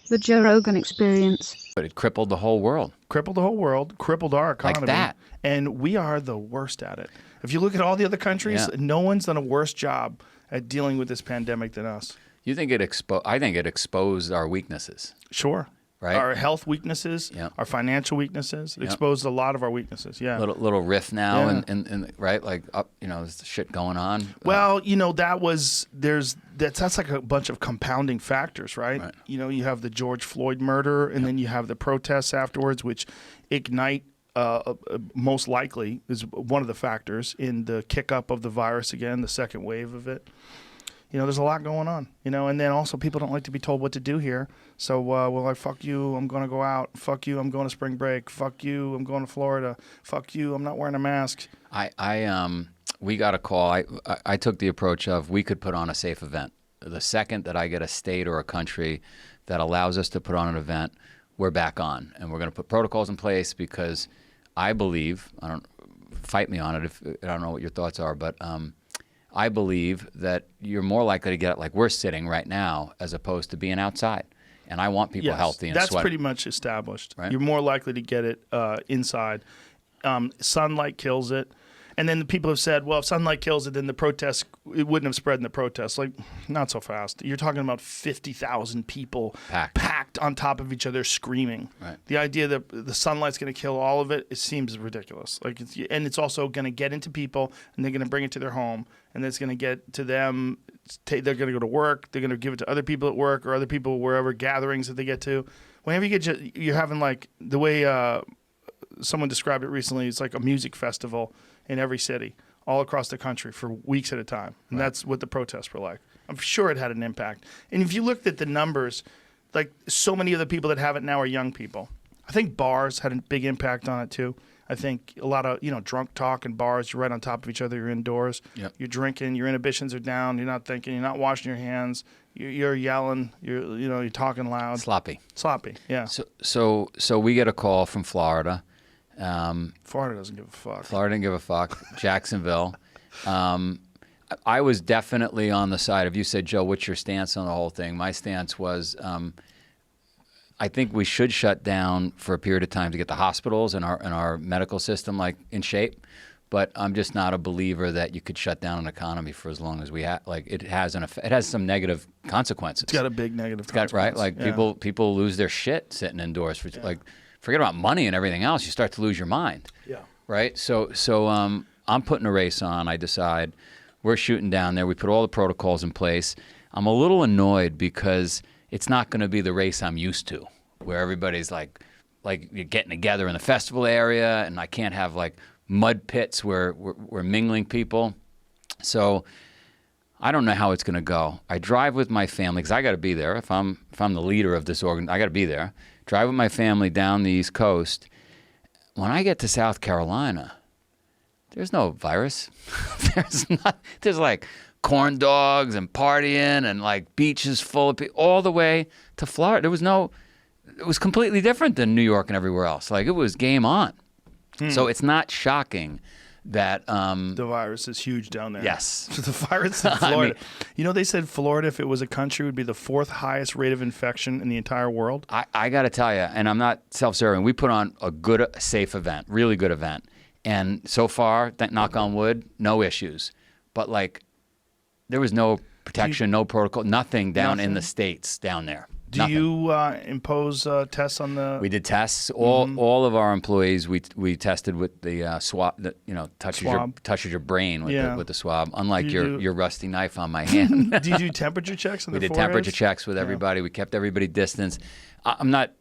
The Joe Rogan Experience. But it crippled the whole world. Crippled the whole world, crippled our economy. Like that. And we are the worst at it. If you look at all the other countries, no one's done a worse job at dealing with this pandemic than us. You think I think it exposed our weaknesses. Sure. Right? Our health weaknesses, our financial weaknesses. It exposed a lot of our weaknesses, Little riff now, and right? Like, there's shit going on. Well, that's like a bunch of compounding factors, right? You have the George Floyd murder, and then you have the protests afterwards, which ignite, most likely, is one of the factors in the kick up of the virus again, the second wave of it. There's a lot going on, and then also people don't like to be told what to do here. So, like, fuck you, I'm going to go out. Fuck you, I'm going to spring break. Fuck you, I'm going to Florida. Fuck you, I'm not wearing a mask. We got a call. I took the approach of we could put on a safe event. The second that I get a state or a country that allows us to put on an event, we're back on. And we're going to put protocols in place because I believe, fight me on it if I don't know what your thoughts are, but I believe that you're more likely to get it like we're sitting right now as opposed to being outside. And I want people healthy and that's sweaty. Pretty much established. Right? You're more likely to get it inside. Sunlight kills it. And then the people have said, well, if sunlight kills it, then the protests, it wouldn't have spread in the protests. Like, not so fast. You're talking about 50,000 people packed on top of each other screaming. Right. The idea that the sunlight's going to kill all of it, it seems ridiculous. And it's also going to get into people, and they're going to bring it to their home, and it's going to get to them. They're going to go to work. They're going to give it to other people at work or other people wherever gatherings that they get to. Whenever you're having, like, the way someone described it recently, it's like a music festival in every city, all across the country for weeks at a time. And that's what the protests were like. I'm sure it had an impact. And if you looked at the numbers, like, so many of the people that have it now are young people. I think bars had a big impact on it too. I think a lot of, drunk talk in bars, you're right on top of each other, you're indoors, you're drinking, your inhibitions are down, you're not thinking, you're not washing your hands, you're yelling, you're talking loud. Sloppy, yeah. So we get a call from Florida. Florida doesn't give a fuck. Florida didn't give a fuck. Jacksonville. I was definitely on the side of, you said, Joe, what's your stance on the whole thing? My stance was, I think we should shut down for a period of time to get the hospitals and our medical system in shape. But I'm just not a believer that you could shut down an economy for as long as we have. Like, it has some negative consequences. It's got a big negative consequence. Right? People lose their shit sitting indoors for forget about money and everything else. You start to lose your mind. Yeah. Right. So I'm putting a race on. I decide we're shooting down there. We put all the protocols in place. I'm a little annoyed because it's not going to be the race I'm used to, where everybody's like you're getting together in the festival area, and I can't have like mud pits where we're mingling people. So I don't know how it's going to go. I drive with my family because I got to be there. If I'm the leader of this organ, I got to be there. Drive with my family down the East Coast. When I get to South Carolina, there's no virus. There's like corn dogs and partying and like beaches full of people all the way to Florida. It was completely different than New York and everywhere else. Like, it was game on. So it's not shocking that the virus is huge down there. Yes. The virus in Florida. They said Florida, if it was a country, would be the 4th highest rate of infection in the entire world. I got to tell you, and I'm not self-serving, we put on a good, safe event, really good event. And so far, knock on wood, no issues. But like, there was no protection, no protocol, nothing down in the States down there. Do you impose tests on the? We did tests. All of our employees, we tested with the swab that touches your brain with the swab. Unlike your rusty knife on my hand. Do you do temperature checks on the We did foreheads? temperature checks with everybody. We kept everybody distanced. I'm not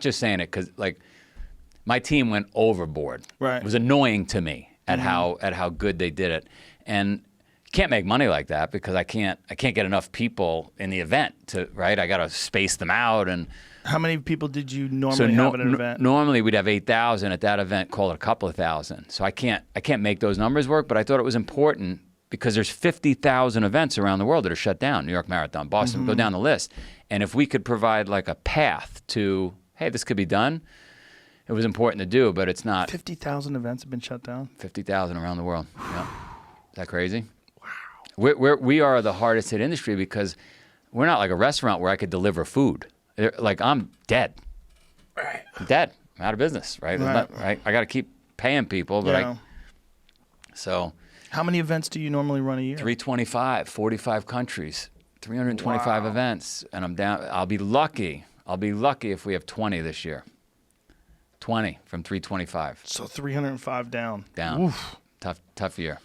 just saying it because like my team went overboard. Right. It was annoying to me at how good they did it, and can't make money like that because I can't get enough people in the event I got to space them out. And how many people did you normally have at an event? Normally we'd have 8,000 at that event. Call it a couple of thousand. So I can't make those numbers work. But I thought it was important because there's 50,000 events around the world that are shut down. New York Marathon, Boston, go down the list. And if we could provide like a path to, hey, this could be done, it was important to do. But it's not. 50,000 events have been shut down. 50,000 around the world. Yeah. Is that crazy? We are the hardest hit industry because we're not like a restaurant where I could deliver food. Like, I'm dead. Right. I'm dead. I'm out of business, right? Right. I got to keep paying people, but Yeah. So How many events do you normally run a year? 325, 45 countries, 325 Wow. events, and I'm down. I'll be lucky if we have 20 this year. 20 from 325. So 305 down. Down. Oof. Tough year.